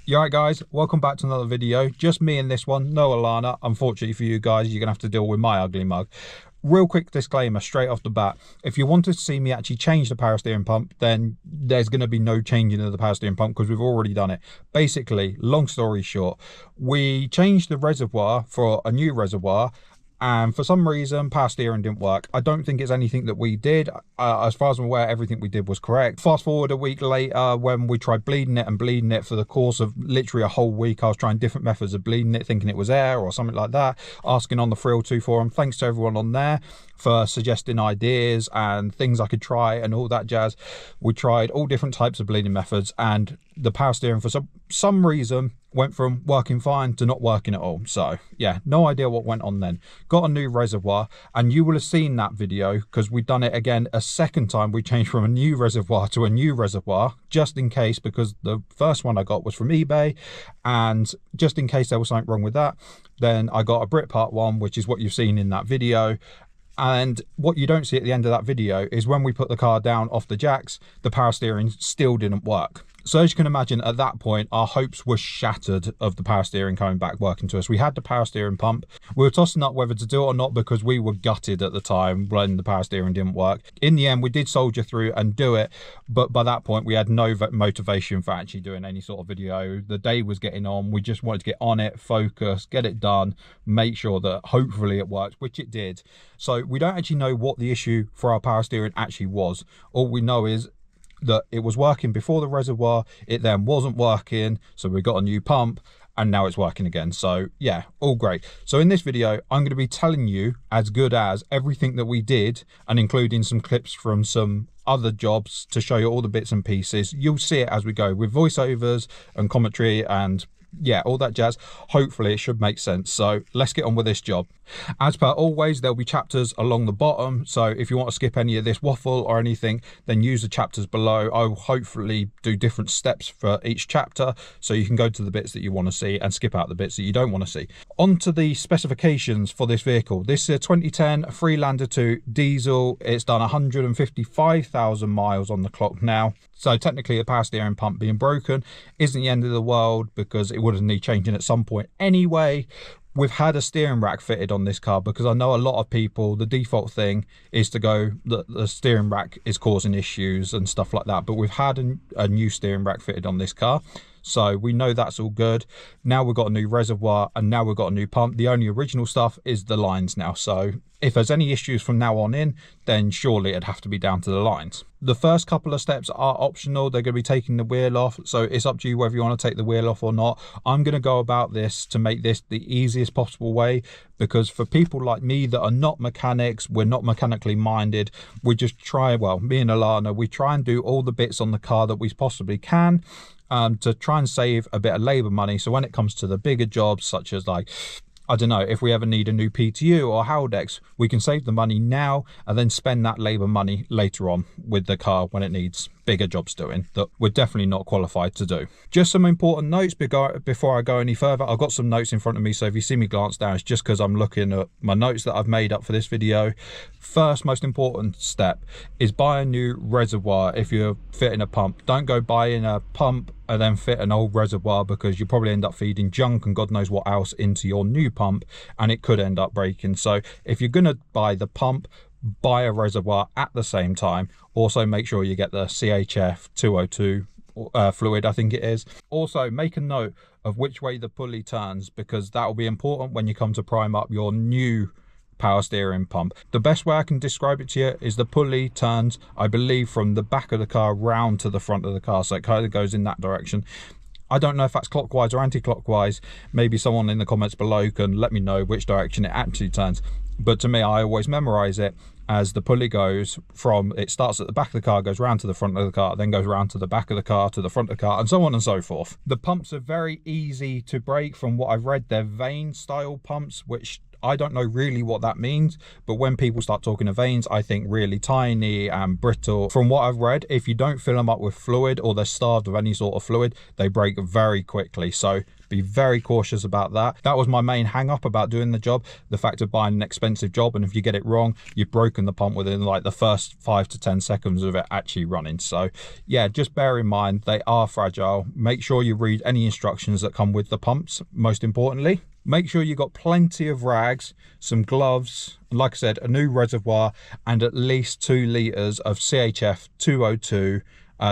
You alright guys, welcome back to another video. Just me in this one, no Alana. Unfortunately for you guys, you're gonna have to deal with my ugly mug. Real quick disclaimer straight off the bat, if you wanted to see me actually change the power steering pump, then there's going to be no changing of the power steering pump because we've already done it. Basically, long story short, we changed the reservoir for a new reservoir, and for some reason power steering didn't work. I don't think it's anything that we did. As far as I'm aware, everything we did was correct. Fast forward a week later, when we tried bleeding it for the course of literally a whole week, I was trying different methods of bleeding it, thinking it was air or something like that, asking on the 302 forum. Thanks to everyone on there for suggesting ideas and things I could try and all that jazz. We tried all different types of bleeding methods, and the power steering for some reason went from working fine to not working at all. So yeah, no idea what went on then. Got a new reservoir, and you will have seen that video because we've done it again a second time. We changed from a new reservoir to a new reservoir just in case, because the first one I got was from eBay, and just in case there was something wrong with that, then I got a Britpart one, which is what you've seen in that video. And what you don't see at the end of that video is when we put the car down off the jacks, the power steering still didn't work. So as you can imagine, at that point, our hopes were shattered of the power steering coming back working to us. We had the power steering pump. We were tossing up whether to do it or not because we were gutted at the time when the power steering didn't work. In the end, we did soldier through and do it. But by that point, we had no motivation for actually doing any sort of video. The day was getting on. We just wanted to get on it, focus, get it done, make sure that hopefully it worked, which it did. So we don't actually know what the issue for our power steering actually was. All we know is that it was working before the reservoir, it then wasn't working, so we got a new pump, and now it's working again. So yeah, all great. So in this video, I'm going to be telling you as good as everything that we did, and including some clips from some other jobs to show you all the bits and pieces. You'll see it as we go with voiceovers and commentary and yeah, all that jazz. Hopefully it should make sense. So let's get on with this job. As per always, there'll be chapters along the bottom, so if you want to skip any of this waffle or anything, then use the chapters below. I'll hopefully do different steps for each chapter, so you can go to the bits that you want to see and skip out the bits that you don't want to see. On to the specifications for this vehicle. This is a 2010 Freelander 2 diesel. It's done 155,000 miles on the clock now. So technically, a power steering pump being broken isn't the end of the world because it would need changing at some point anyway. We've had a steering rack fitted on this car because I know a lot of people, the default thing is to go that the steering rack is causing issues and stuff like that. But we've had a new steering rack fitted on this car, so we know that's all good. Now we've got a new reservoir, and now we've got a new pump. The only original stuff is the lines now. So if there's any issues from now on in, then surely it'd have to be down to the lines. The first couple of steps are optional. They're going to be taking the wheel off, so it's up to you whether you want to take the wheel off or not. I'm going to go about this to make this the easiest possible way, because for people like me that are not mechanics, we're not mechanically minded, we just try, well, me and Alana, we try and do all the bits on the car that we possibly can to try and save a bit of labor money. So when it comes to the bigger jobs, such as like, I don't know, if we ever need a new PTU or Haldex, we can save the money now and then spend that labor money later on with the car when it needs bigger jobs doing that we're definitely not qualified to do. Just some important notes before I go any further. I've got some notes in front of me, so if you see me glance down, it's just because I'm looking at my notes that I've made up for this video. First most important step is buy a new reservoir if you're fitting a pump. Don't go buying a pump and then fit an old reservoir, because you probably end up feeding junk and God knows what else into your new pump, and it could end up breaking. So if you're gonna buy the pump, buy a reservoir at the same time. Also make sure you get the CHF 202 fluid, I think it is. Also make a note of which way the pulley turns, because that will be important when you come to prime up your new power steering pump. The best way I can describe it to you is the pulley turns, I believe, from the back of the car round to the front of the car, so it kind of goes in that direction. I don't know if that's clockwise or anti-clockwise. Maybe someone in the comments below can let me know which direction it actually turns. But to me, I always memorize it as the pulley goes from, it starts at the back of the car, goes round to the front of the car, then goes round to the back of the car, to the front of the car, and so on and so forth. The pumps are very easy to break. From what I've read, they're vein style pumps, which I don't know really what that means, but when people start talking of veins, I think really tiny and brittle. From what I've read, if you don't fill them up with fluid or they're starved of any sort of fluid, they break very quickly. So Be very cautious about that. That was my main hang up about doing the job, the fact of buying an expensive job, and if you get it wrong, you've broken the pump within like the first 5 to 10 seconds of it actually running. So yeah, just bear in mind they are fragile. Make sure you read any instructions that come with the pumps. Most importantly, make sure you've got plenty of rags, some gloves, and like I said, a new reservoir, and at least 2 litres of CHF 202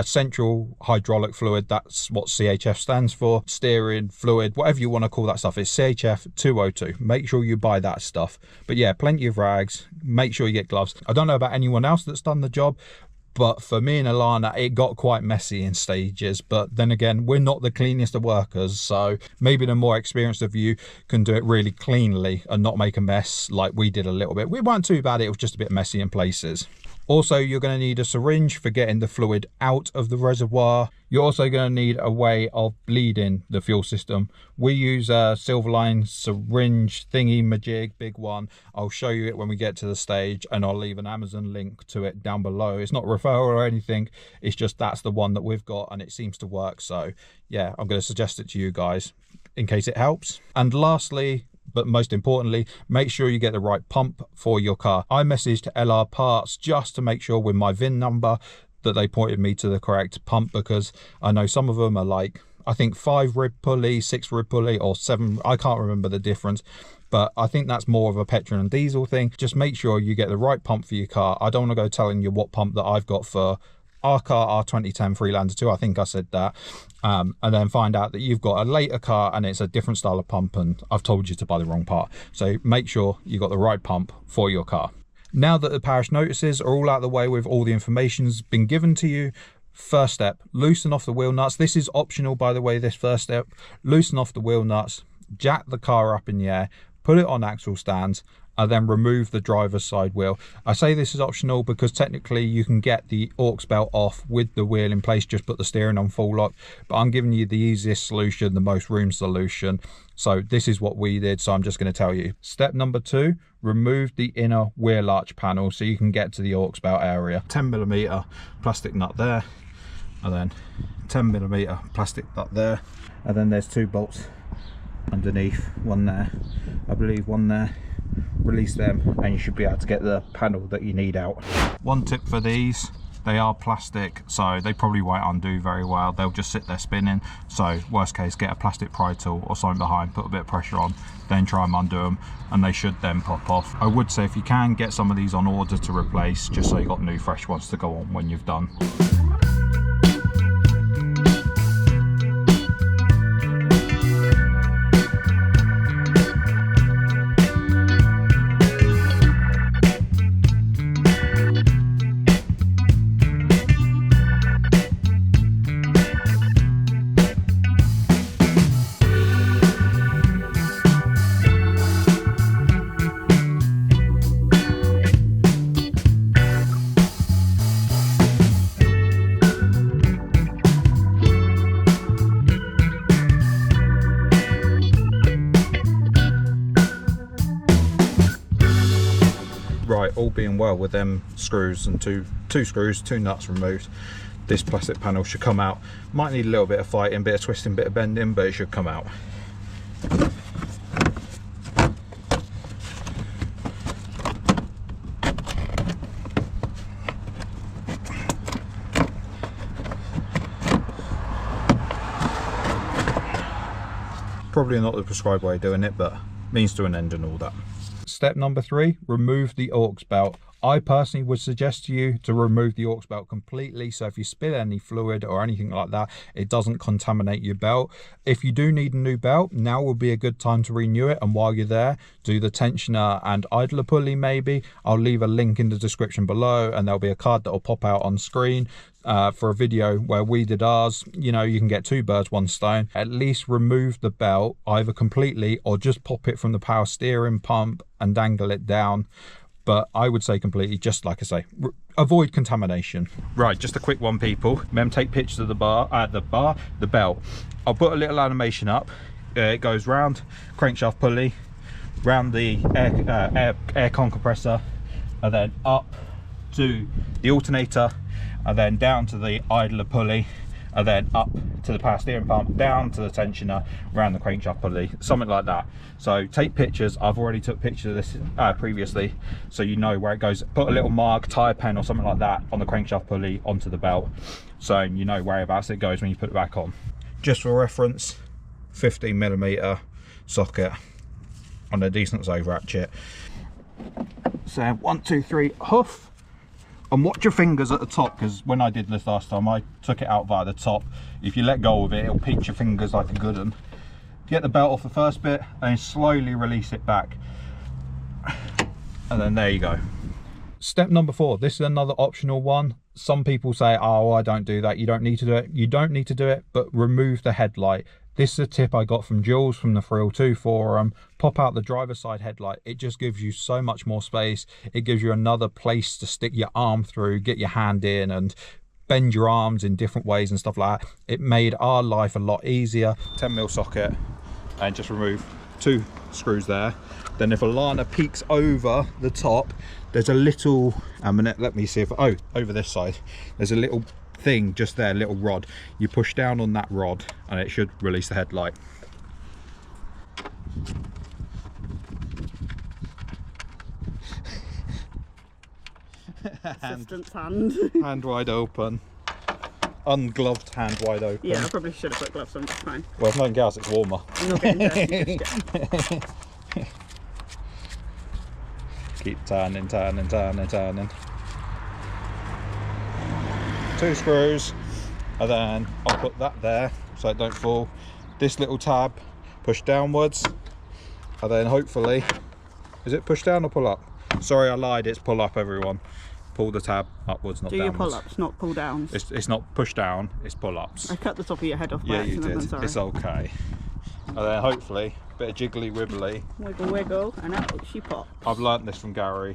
central hydraulic fluid. That's what CHF stands for. Steering fluid, whatever you want to call that stuff, it's CHF 202. Make sure you buy that stuff. But yeah, plenty of rags. Make sure you get gloves. I don't know about anyone else that's done the job, but for me and Alana, it got quite messy in stages. But then again, we're not the cleanest of workers, so maybe the more experienced of you can do it really cleanly and not make a mess like we did a little bit. We weren't too bad, it was just a bit messy in places. Also, you're going to need a syringe for getting the fluid out of the reservoir. You're also going to need a way of bleeding the fuel system. We use a Silverline syringe thingy majig, big one. I'll show you it when we get to the stage, and I'll leave an Amazon link to it down below. It's not a referral or anything, it's just that's the one that we've got and it seems to work. So yeah, I'm going to suggest it to you guys in case it helps. And lastly, but most importantly, make sure you get the right pump for your car. I messaged LR Parts just to make sure with my VIN number that they pointed me to the correct pump, because I know some of them are like, I think 5 rib pulley, 6 rib pulley, or 7, I can't remember the difference, but I think that's more of a petrol and diesel thing. Just make sure you get the right pump for your car. I don't want to go telling you what pump that I've got for our car, our 2010 Freelander 2, I think I said that, and then find out that you've got a later car and it's a different style of pump and I've told you to buy the wrong part. So make sure you got the right pump for your car. Now that the parish notices are all out of the way with all the information's been given to you, first step, loosen off the wheel nuts. This is optional, by the way, this first step. Loosen off the wheel nuts, jack the car up in the air, put it on axle stands, and then remove the driver's side wheel. I say this is optional because technically you can get the aux belt off with the wheel in place, just put the steering on full lock, but I'm giving you the easiest solution, the most room solution. So this is what we did, so I'm just going to tell you. Step number 2, remove the inner wheel arch panel so you can get to the aux belt area. 10mm plastic nut there, and then 10mm plastic nut there, and then there's 2 bolts underneath, one there, I believe one there. Release them and you should be able to get the panel that you need out. One tip for these, they are plastic, so they probably won't undo very well. They'll just sit there spinning. So worst case, get a plastic pry tool or something behind, put a bit of pressure on, then try and undo them, and they should then pop off. I would say if you can, get some of these on order to replace, just so you got new fresh ones to go on when you've done. Right, all being well with them screws and two screws, 2 nuts removed, this plastic panel should come out. Might need a little bit of fighting, bit of twisting, bit of bending, but it should come out. Probably not the prescribed way of doing it, but means to an end and all that. Step number 3, remove the aux belt. I personally would suggest to you to remove the aux belt completely, so if you spill any fluid or anything like that, it doesn't contaminate your belt. If you do need a new belt, now will be a good time to renew it, and while you're there, do the tensioner and idler pulley maybe. I'll leave a link in the description below, and there'll be a card that will pop out on screen for a video where we did ours. You know, you can get 2 birds, 1 stone. At least remove the belt either completely or just pop it from the power steering pump and dangle it down. But I would say completely, just like I say, avoid contamination. Right, just a quick one, people. Mem, take pictures of the belt. I'll put a little animation up. It goes round crankshaft pulley, round the air con compressor, and then up to the alternator, and then down to the idler pulley, and then up to the power steering pump, down to the tensioner, around the crankshaft pulley, something like that. So take pictures. I've already took pictures of this previously, so you know where it goes. Put a little mark, tyre pen or something like that on the crankshaft pulley onto the belt, so you know whereabouts it goes when you put it back on. Just for reference, 15mm socket on a decent size ratchet. So 1, 2, 3, hoof. And watch your fingers at the top, because when I did this last time, I took it out via the top. If you let go of it, it'll pinch your fingers like a good one. Get the belt off the first bit and slowly release it back. And then there you go. Step number 4, this is another optional one. Some people say, oh, I don't do that. You don't need to do it. You don't need to do it, but remove the headlight. This is a tip I got from Jules from the 302 forum. Pop out the driver's side headlight. It just gives you so much more space. It gives you another place to stick your arm through, get your hand in and bend your arms in different ways and stuff like that. It made our life a lot easier. 10mm socket, and just remove 2 screws there. Then if Alana peeks over the top, there's a little, let me see if, oh, over this side, there's a little thing just there, little rod. You push down on that rod and it should release the headlight. Assistant's hand. Hand wide open. Ungloved hand wide open. Yeah, I probably should have put gloves on, it's fine. Well, if nothing else, it's warmer. I'm not getting dirty just yet. Keep turning, turning, turning, turning. 2 screws, and then I'll put that there so it don't fall. This little tab, push downwards, and then hopefully, is it push down or pull up? Sorry, I lied, it's pull up, everyone. Pull the tab upwards, not downwards. Do your pull-ups, not pull-downs. It's not push down, it's pull-ups. I cut the top of your head off by yeah, you accident, did. sorry. It's okay. And then hopefully, a bit of jiggly wibbly. Wiggle wiggle, and out she pops. I've learnt this from Gary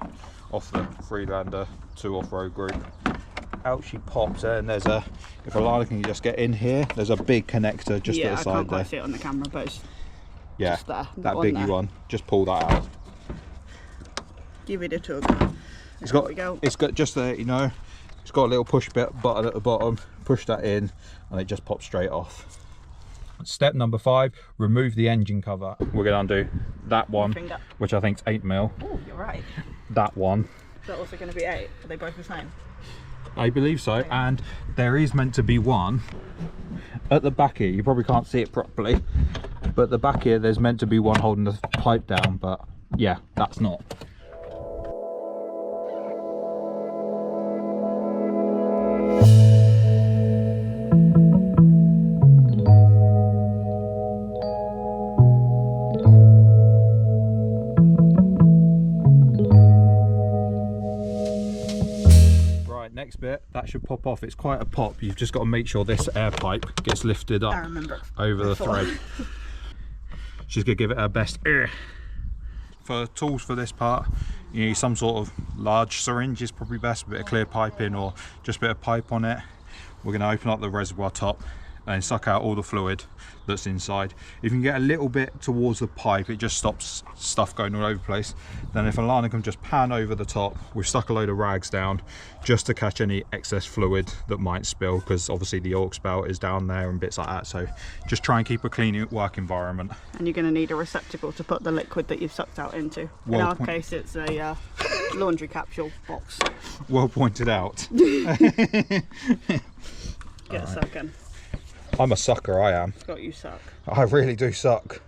off the Freelander 2 off-road group. Out she pops, and there's a, if Alana can just get in here, there's a big connector just at the side there. Yeah, I can't quite see it on the camera, but it's just there. That biggie one. Just pull that out. Give it a tug. It's got just there, you know, it's got a little push button at the bottom. Push that in and it just pops straight off. Step number 5, remove the engine cover. We're going to undo that one, which I think is 8mm. Oh, you're right. That one. Is that also going to be 8? Are they both the same? I believe so. Okay. And there is meant to be one at the back here. You probably can't see it properly, but at the back here there's meant to be one holding the pipe down, but yeah, that's not. Next bit, that should pop off. It's quite a pop. You've just got to make sure this air pipe gets lifted up over the thread. She's going to give it her best. For tools for this part, you need some sort of large syringe is probably best, a bit of clear piping or just a bit of pipe on it. We're going to open up the reservoir top and suck out all the fluid that's inside. If you can get a little bit towards the pipe, it just stops stuff going all over the place. Then if Alana can just pan over the top, we've stuck a load of rags down just to catch any excess fluid that might spill, because obviously the aux belt is down there and bits like that. So just try and keep a clean work environment. And you're going to need a receptacle to put the liquid that you've sucked out into. In our case, it's a laundry capsule box. Well pointed out. Get sucking. I'm a sucker, I am. Scott, you suck. I really do suck.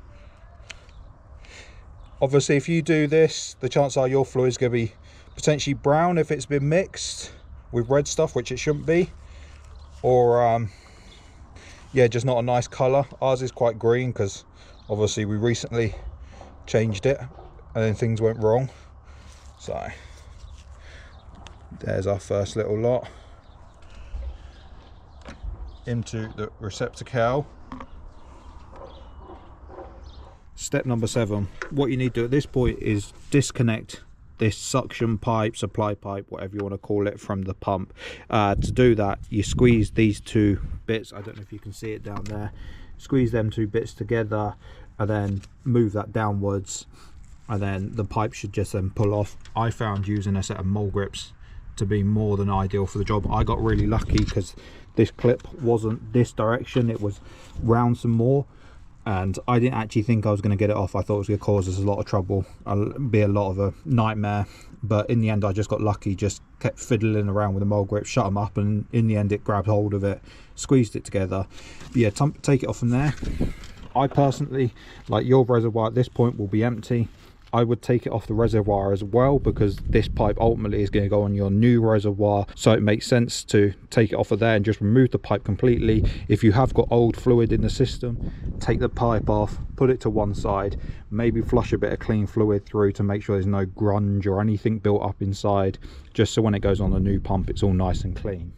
Obviously, if you do this, the chances are your fluid's going to be potentially brown if it's been mixed with red stuff, which it shouldn't be. Or, yeah, just not a nice colour. Ours is quite green because obviously we recently changed it and then things went wrong. So, there's our first little lot. Into the receptacle. Step number 7, what you need to do at this point is disconnect this suction pipe, supply pipe, whatever you want to call it, from the pump. To do that, you squeeze these 2 bits, I don't know if you can see it down there, squeeze them 2 bits together and then move that downwards, and then the pipe should just then pull off. I found using a set of mole grips to be more than ideal for the job. I got really lucky because this clip wasn't this direction, it was round some more, and I didn't actually think I was going to get it off. I thought it was going to cause us a lot of trouble, be a lot of a nightmare, but in the end I just got lucky, just kept fiddling around with the mole grip, shut them up, and in the end it grabbed hold of it, squeezed it together. But yeah, take it off from there. I personally, like, your reservoir at this point will be empty. I would take it off the reservoir as well, because this pipe ultimately is going to go on your new reservoir, so it makes sense to take it off of there and just remove the pipe completely. If you have got old fluid in the system, take the pipe off, put it to one side, maybe flush a bit of clean fluid through to make sure there's no grunge or anything built up inside, just so when it goes on the new pump it's all nice and clean.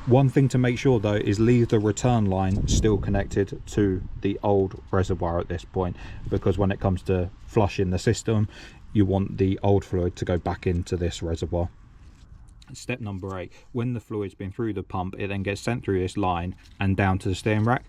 One thing to make sure though is leave the return line still connected to the old reservoir at this point, because when it comes to flushing the system, you want the old fluid to go back into this reservoir. Step number 8, when the fluid's been through the pump, it then gets sent through this line and down to the steering rack.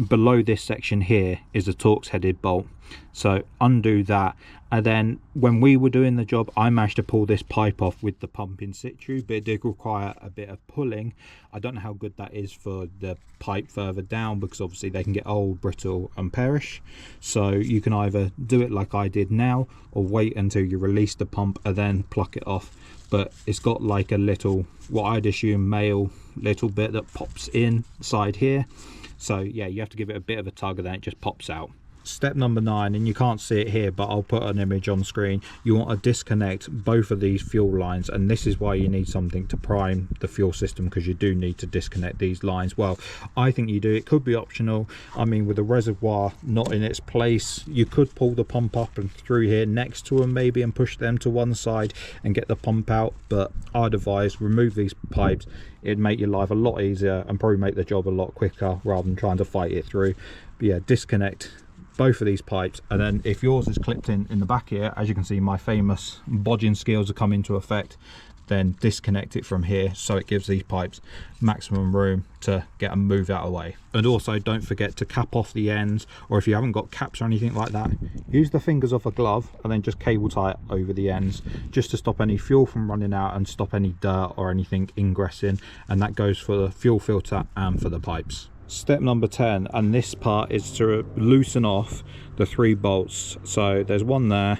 Below this section here is a Torx headed bolt, so undo that, and then when we were doing the job I managed to pull this pipe off with the pump in situ, but it did require a bit of pulling. I don't know how good that is for the pipe further down, because obviously they can get old, brittle and perish, so you can either do it like I did now or wait until you release the pump and then pluck it off. But it's got like a little, what I'd assume male little bit that pops inside here, so yeah, you have to give it a bit of a tug and then it just pops out. Step number 9, and you can't see it here but I'll put an image on screen, you want to disconnect both of these fuel lines, and this is why you need something to prime the fuel system, because you do need to disconnect these lines. Well, I think you do, it could be optional. I mean, with the reservoir not in its place, you could pull the pump up and through here next to them maybe and push them to one side and get the pump out, but I'd advise remove these pipes. It'd make your life a lot easier and probably make the job a lot quicker rather than trying to fight it through. But yeah, disconnect both of these pipes, and then if yours is clipped in the back here, as you can see my famous bodging skills have come into effect, then disconnect it from here so it gives these pipes maximum room to get them moved out of the way. And also don't forget to cap off the ends, or if you haven't got caps or anything like that, use the fingers of a glove and then just cable tie it over the ends, just to stop any fuel from running out and stop any dirt or anything ingressing, and that goes for the fuel filter and for the pipes. Step number 10, and this part is to loosen off the 3 bolts. So there's one there,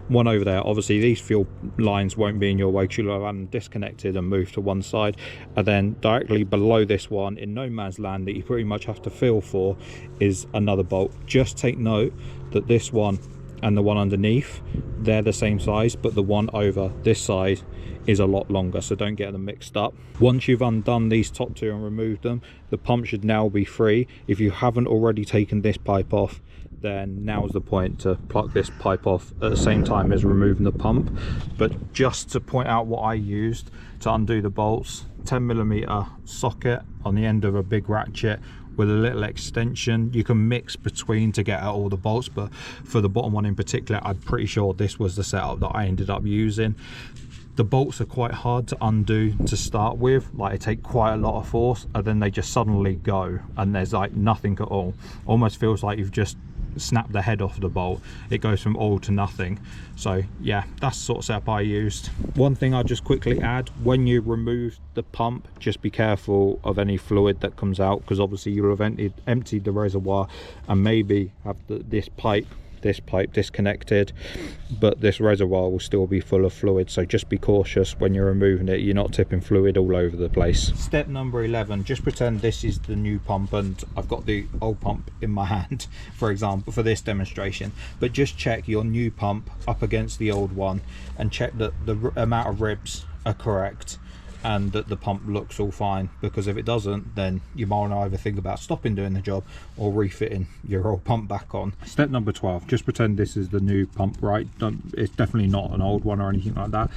one over there. Obviously these fuel lines won't be in your way, you'll have them disconnected and moved to one side, and then directly below this one in no man's land that you pretty much have to feel for is another bolt. Just take note that this one and the one underneath, they're the same size, but the one over this side is a lot longer, so don't get them mixed up. Once you've undone these top 2 and removed them, the pump should now be free. If you haven't already taken this pipe off, then now's the point to pluck this pipe off at the same time as removing the pump. But just to point out what I used to undo the bolts, 10mm socket on the end of a big ratchet with a little extension. You can mix between to get out all the bolts, but for the bottom one in particular, I'm pretty sure this was the setup that I ended up using. The bolts are quite hard to undo to start with, like they take quite a lot of force and then they just suddenly go and there's like nothing at all. Almost feels like you've just snapped the head off the bolt. It goes from all to nothing. So yeah, that's the sort of setup I used. One thing I'll just quickly add, when you remove the pump, just be careful of any fluid that comes out, because obviously you'll have emptied the reservoir and maybe have this pipe disconnected, but this reservoir will still be full of fluid, so just be cautious when you're removing it, you're not tipping fluid all over the place. Step number 11, just pretend this is the new pump and I've got the old pump in my hand, for example, for this demonstration, but just check your new pump up against the old one and check that the amount of ribs are correct and that the pump looks all fine, because if it doesn't, then you might want to either think about stopping doing the job or refitting your old pump back on. Step number 12, just pretend this is the new pump, right? It's definitely not an old one or anything like that.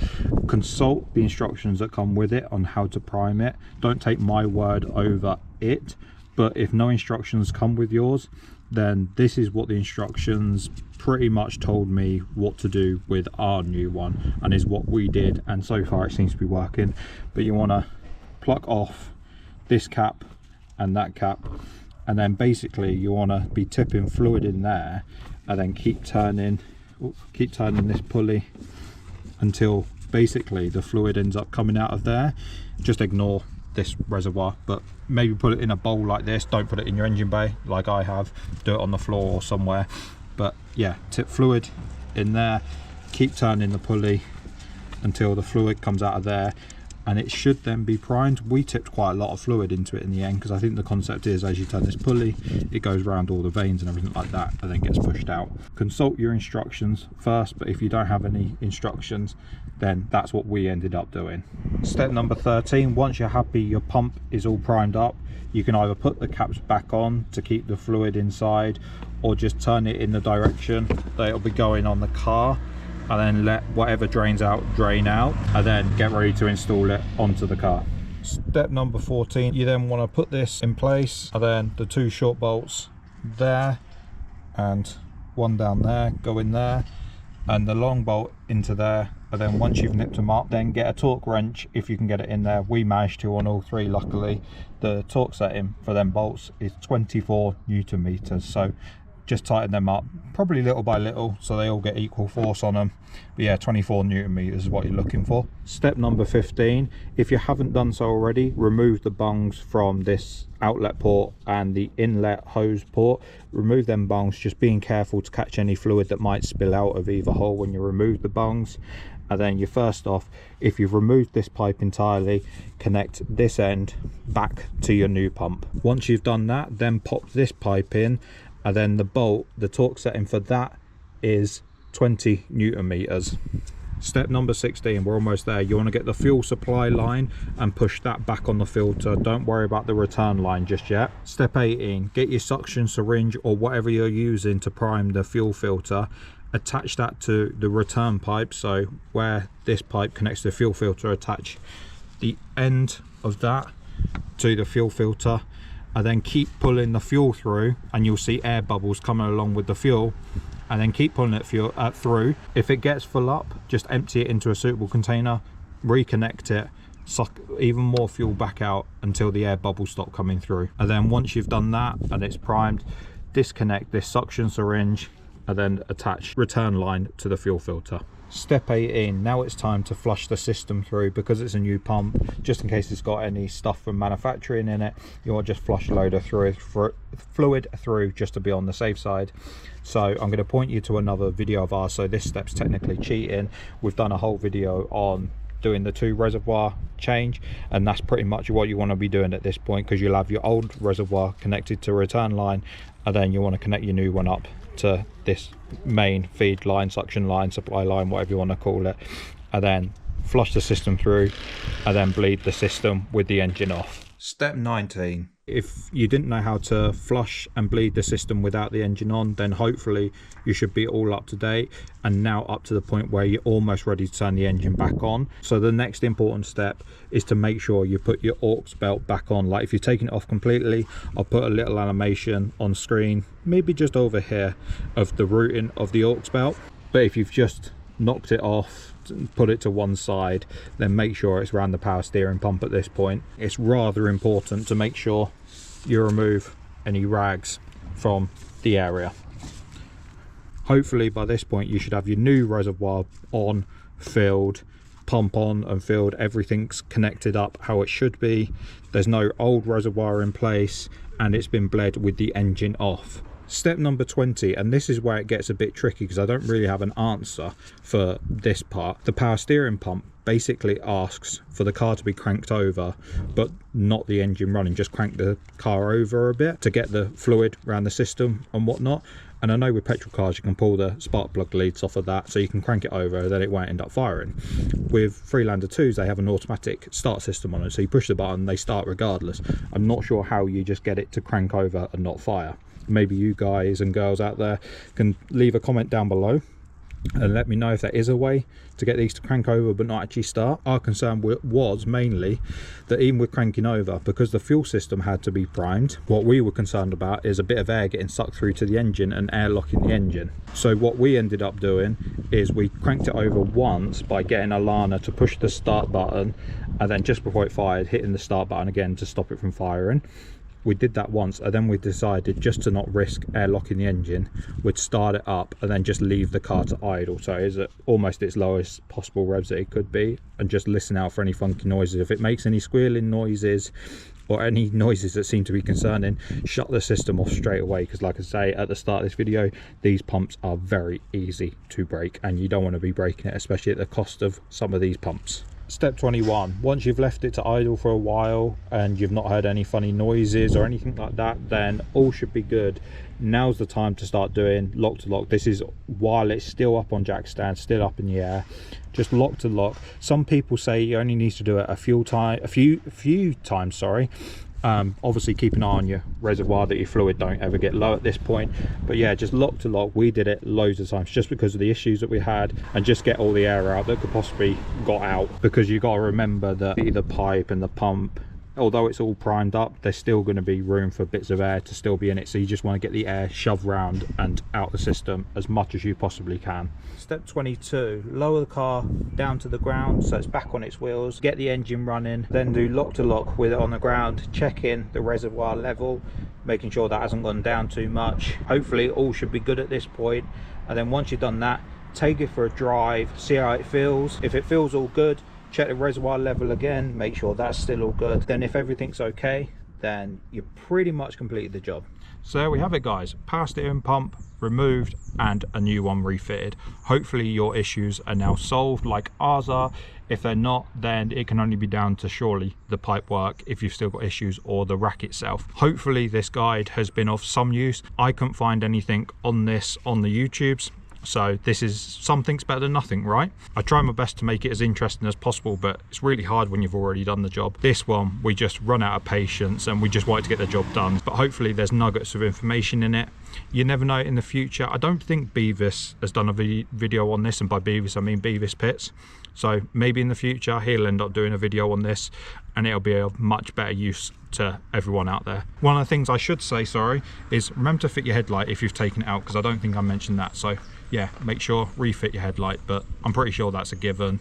Consult the instructions that come with it on how to prime it. Don't take my word over it, but if no instructions come with yours, then this is what the instructions pretty much told me what to do with our new one, and is what we did, and so far it seems to be working. But you want to pluck off this cap and that cap, and then basically you want to be tipping fluid in there and then keep turning this pulley until basically the fluid ends up coming out of there. Just ignore this reservoir, but maybe put it in a bowl like this. Don't put it in your engine bay like I have. Do it on the floor or somewhere. But yeah, tip fluid in there, keep turning the pulley until the fluid comes out of there, and it should then be primed. We tipped quite a lot of fluid into it in the end, because I think the concept is as you turn this pulley, it goes around all the vanes and everything like that and then gets pushed out. Consult your instructions first, but if you don't have any instructions, then that's what we ended up doing. Step number 13, once you're happy your pump is all primed up, you can either put the caps back on to keep the fluid inside, or just turn it in the direction that it'll be going on the car, and then let whatever drains out drain out, and then get ready to install it onto the car. Step number 14, you then want to put this in place, and then the 2 short bolts there and 1 down there go in there, and the long bolt into there. And then once you've nipped them up, then get a torque wrench if you can get it in there. We managed to on all 3, luckily. The torque setting for them bolts is 24 Newton meters, so just tighten them up, probably little by little, so they all get equal force on them. But yeah, 24 Newton meters is what you're looking for. Step number 15, if you haven't done so already, remove the bungs from this outlet port and the inlet hose port. Remove them bungs, just being careful to catch any fluid that might spill out of either hole when you remove the bungs. And then you first off, if you've removed this pipe entirely, connect this end back to your new pump. Once you've done that, then pop this pipe in, and then the bolt, the torque setting for that is 20 Newton meters. Step number 16, we're almost there. You want to get the fuel supply line and push that back on the filter. Don't worry about the return line just yet. Step 18, get your suction syringe or whatever you're using to prime the fuel filter. Attach that to the return pipe, so where this pipe connects to the fuel filter, attach the end of that to the fuel filter, and then keep pulling the fuel through, and you'll see air bubbles coming along with the fuel, and then keep pulling it through. If it gets full up, just empty it into a suitable container, reconnect it, suck even more fuel back out until the air bubbles stop coming through. And then once you've done that and it's primed, disconnect this suction syringe and then attach return line to the fuel filter. Step 18, now it's time to flush the system through. Because it's a new pump, just in case it's got any stuff from manufacturing in it, you want to just flush a load of fluid through just to be on the safe side. So I'm going to point you to another video of ours. So this step's technically cheating. We've done a whole video on doing the 2 reservoir change, and that's pretty much what you want to be doing at this point, because you'll have your old reservoir connected to return line, and then you want to connect your new one up to this main feed line, suction line, supply line, whatever you want to call it, and then flush the system through and then bleed the system with the engine off. Step 19, if you didn't know how to flush and bleed the system without the engine on, then hopefully you should be all up to date and now up to the point where you're almost ready to turn the engine back on. So the next important step is to make sure you put your aux belt back on. Like if you're taking it off completely, I'll put a little animation on screen, maybe just over here, of the routing of the aux belt. But if you've just knocked it off, put it to one side, then make sure it's around the power steering pump at this point. It's rather important to make sure you remove any rags from the area. Hopefully by this point you should have your new reservoir on, filled, pump on and filled, everything's connected up how it should be. There's no old reservoir in place and it's been bled with the engine off. Step number 20, and this is where it gets a bit tricky because I don't really have an answer for this part. The power steering pump basically asks for the car to be cranked over but not the engine running. Just crank the car over a bit to get the fluid around the system and whatnot. And I know with petrol cars you can pull the spark plug leads off of that, so you can crank it over, then it won't end up firing. With Freelander 2s, they have an automatic start system on it, so you push the button, they start regardless. I'm not sure how you just get it to crank over and not fire. Maybe you guys and girls out there can leave a comment down below and let me know if there is a way to get these to crank over but not actually start. Our concern was mainly that even with cranking over, because the fuel system had to be primed, what we were concerned about is a bit of air getting sucked through to the engine and air locking the engine. So what we ended up doing is we cranked it over once by getting Alana to push the start button, and then just before it fired, hitting the start button again to stop it from firing. We did that once, and then we decided just to not risk air locking the engine, we'd start it up and then just leave the car to idle, so it's at almost its lowest possible revs that it could be, and just listen out for any funky noises. If it makes any squealing noises or any noises that seem to be concerning, shut the system off straight away, because like I say at the start of this video, these pumps are very easy to break, and you don't want to be breaking it, especially at the cost of some of these pumps. Step 21, once you've left it to idle for a while and you've not heard any funny noises or anything like that, then all should be good. Now's the time to start doing lock to lock. This is while it's still up on jack stand, still up in the air, just lock to lock. Some people say you only need to do it a few times, sorry. Obviously keep an eye on your reservoir that your fluid don't ever get low at this point, but yeah, just lock to lock. We did it loads of times just because of the issues that we had, and just get all the air out that could possibly got out, because you got to remember that the pipe and the pump, although it's all primed up, there's still going to be room for bits of air to still be in it, so you just want to get the air shoved round and out the system as much as you possibly can. Step 22, lower the car down to the ground so it's back on its wheels, get the engine running, then do lock to lock with it on the ground, check in the reservoir level, making sure that hasn't gone down too much. Hopefully all should be good at this point, and then once you've done that, take it for a drive, see how it feels. If it feels all good, check the reservoir level again, make sure that's still all good. Then if everything's okay, then you pretty much completed the job. So there we have it, guys. Power steering pump removed and a new one refitted. Hopefully your issues are now solved like ours are. If they're not, then it can only be down to surely the pipe work if you've still got issues, or the rack itself. Hopefully this guide has been of some use. I couldn't find anything on this on the YouTubes, so this is something's better than nothing, right? I try my best to make it as interesting as possible, but it's really hard when you've already done the job. This one, we just run out of patience and we just wanted to get the job done. But hopefully there's nuggets of information in it. You never know in the future. I don't think Beavis has done a video on this, and by Beavis I mean Beavis Pits. So maybe in the future he'll end up doing a video on this, and it'll be of much better use to everyone out there. One of the things I should say, sorry, is remember to fit your headlight if you've taken it out, because I don't think I mentioned that. So yeah, make sure refit your headlight, but I'm pretty sure that's a given.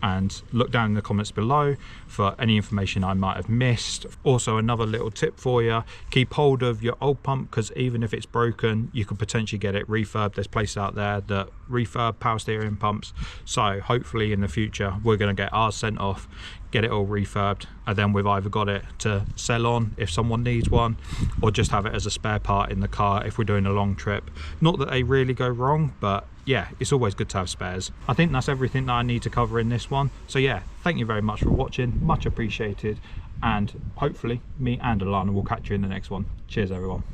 And look down in the comments below for any information I might have missed. Also, another little tip for you, keep hold of your old pump, because even if it's broken, you could potentially get it refurbed. There's places out there that refurb power steering pumps, so hopefully in the future we're going to get ours sent off, get it all refurbed, and then we've either got it to sell on if someone needs one, or just have it as a spare part in the car if we're doing a long trip. Not that they really go wrong, but yeah, it's always good to have spares. I think that's everything that I need to cover in this one. So yeah, thank you very much for watching, much appreciated, and hopefully me and Alana will catch you in the next one. Cheers everyone.